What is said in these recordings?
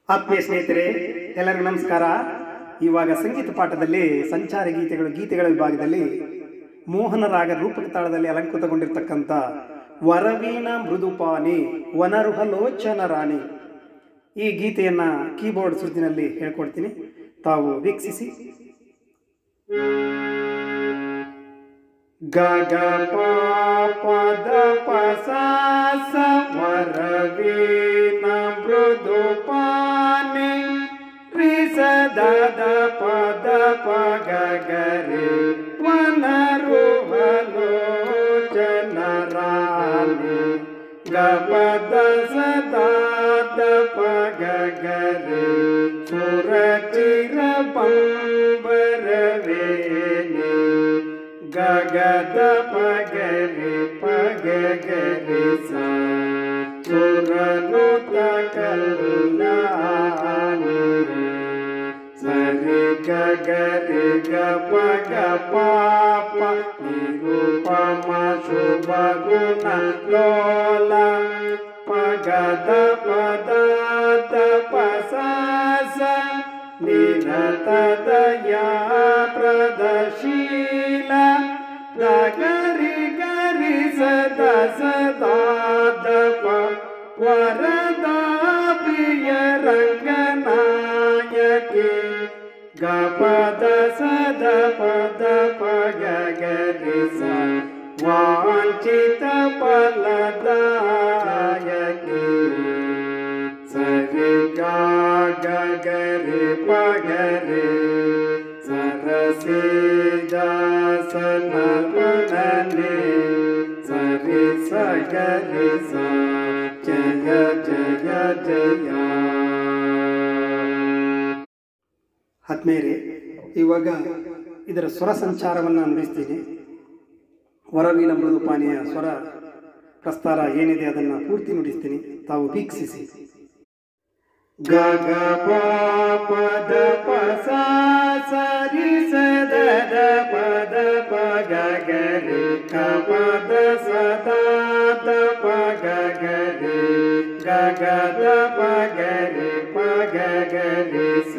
ಆತ್ಮೀಯ ಸ್ನೇಹಿತರೆ, ಎಲ್ಲರಿಗೂ ನಮಸ್ಕಾರ. ಇವಾಗ ಸಂಗೀತ ಪಾಠದಲ್ಲಿ ಸಂಚಾರ ಗೀತೆಗಳ ವಿಭಾಗದಲ್ಲಿ ಮೋಹನ ರಾಗ ರೂಪಕ ತಾಳದಲ್ಲಿ ಅಲಂಕೃತಗೊಂಡಿರ್ತಕ್ಕಂಥ ವರವೀಣ ಮೃದುಪಾನಿ ವನರುಹ ಲೋಚನ ರಾಣಿ ಈ ಗೀತೆಯನ್ನು ಕೀಬೋರ್ಡ್ ಸುದ್ದಿನಲ್ಲಿ ಹೇಳ್ಕೊಡ್ತೀನಿ, ತಾವು ವೀಕ್ಷಿಸಿ. ಗ ಗ ಪ ಪ ದ ಪ ಸಾ ಸ ವರವೀಣ ಮೃದುಪಾನಿ ರಿ ಸ ದ ದ ಪ ದ ಪ ಗ ಗ ರಿ ವನರುಹ ಲೋಚನ ರಾಣಿ ಗ ಪ ದ ಸ ದ ದ ಪ ಗ ಗ ರಿ ಸುರ ಚಿರ ಪಂಬರವೇಣಿ ಗ ಗ ದ ಪ ಗ ರಿ ಪ ಗ ಗ ರಿ ಸ ಸುರನುತ ಕಲ್ಯಾಣಿ ಸರಿ ಗ ಗ ರಿ ಗ ಪ ಗ ಪ ಪ ನಿರೂಪಮ ಶುಭ ಗುಣ ಲೋಲ ಪ ಗ ದ ಪ ದ ದ ಪ ಸಾ ಸ ನಿರತ ದಯಾ ಪ್ರದಶೀಲ ದ ಗರಿ ಗರಿ ಸದಾ ಸದಾ ದ ಪ ವರದ ಪ್ರಿಯ ರಂಗನಾಯಕಿ ಗ ಪದ ಸದ ಪದ ಪ ಗ ಗ ರಿ ಸ ವಾಂಚಿತ ಫಲದಾಯಕಿ ಸರಿ ಗ ಗ ಗ ರಿ ಪ ಗ ರಿ ಸರಸಿದ ಸನ ಪನನೆ ಸರಿ ಸ ಗ ರಿ ಸ ಜಯ ಜಯ ಜಯ. ಆತ್ಮೀಯರೇ, ಇವಾಗ ಇದರ ಸ್ವರ ಸಂಚಾರವನ್ನು ಅನ್ವಯಿಸ್ತೀನಿ. ವರವೀಣ ಮೃದುಪಾನಿಯ ಸ್ವರ ಪ್ರಸ್ತಾರ ಏನಿದೆ ಅದನ್ನು ಪೂರ್ತಿ ನುಡಿಸ್ತೀನಿ, ತಾವು ವೀಕ್ಷಿಸಿ. ಗ ಗ ಪ ಪ ದ ಪ ಸಾ ಸ ರಿ ಸ ದ ದ ಪ ದ ಪ ಗ ಗ ರಿ ಗ ಪ ದ ಸ ದ ದ ಪ ಗ ಗ ರಿ ಗ ಗ ದ ಪ ಗ ರಿ ಪ ಗ ಗ ರಿ ಸ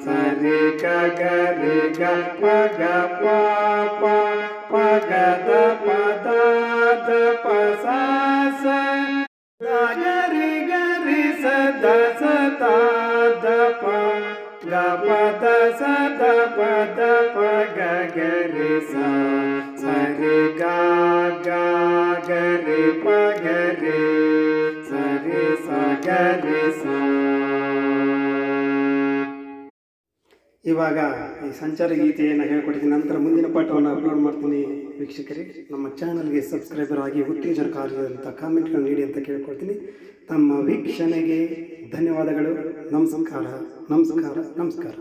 ಸ ರಿ ಗ ಗ ರಿ ಗ ಪ ಗ ಪ ಪ ಪ ಗ ದ ಪ ದ ದ ಪ ಸಾ ಸ ದ ಗ ರಿ ಗ ರಿ ಸ ದ ಸ ದ ದ ಪ ಗ ಪ ದ ಸ ದ ಪ ದ ಪ ಗ ಗ ರಿ ಸ ಸ ರಿ ಗ ಗ ಗ ರಿ ಪ ಗ ರಿ ಸ ರಿ ಸ ಗ ರಿ ಸ. ಇವಾಗ ಈ ಸಂಚಾರ ಗೀತೆಯನ್ನು ಹೇಳ್ಕೊಡ್ತೀನಿ, ನಂತರ ಮುಂದಿನ ಪಾಠವನ್ನು ಅಪ್ಲೋಡ್ ಮಾಡ್ತೀನಿ. ವೀಕ್ಷಕರೇ, ನಮ್ಮ ಚಾನಲ್ಗೆ ಸಬ್ಸ್ಕ್ರೈಬರ್ ಆಗಿ ಉತ್ತೇಜನಕಾರಿಯಾದಂಥ ಕಾಮೆಂಟ್ಗಳನ್ನು ನೀಡಿ ಅಂತ ಕೇಳ್ಕೊಳ್ತೀನಿ. ತಮ್ಮ ವೀಕ್ಷಣೆಗೆ ಧನ್ಯವಾದಗಳು. ನಮಸ್ಕಾರ ನಮಸ್ಕಾರ ನಮಸ್ಕಾರ.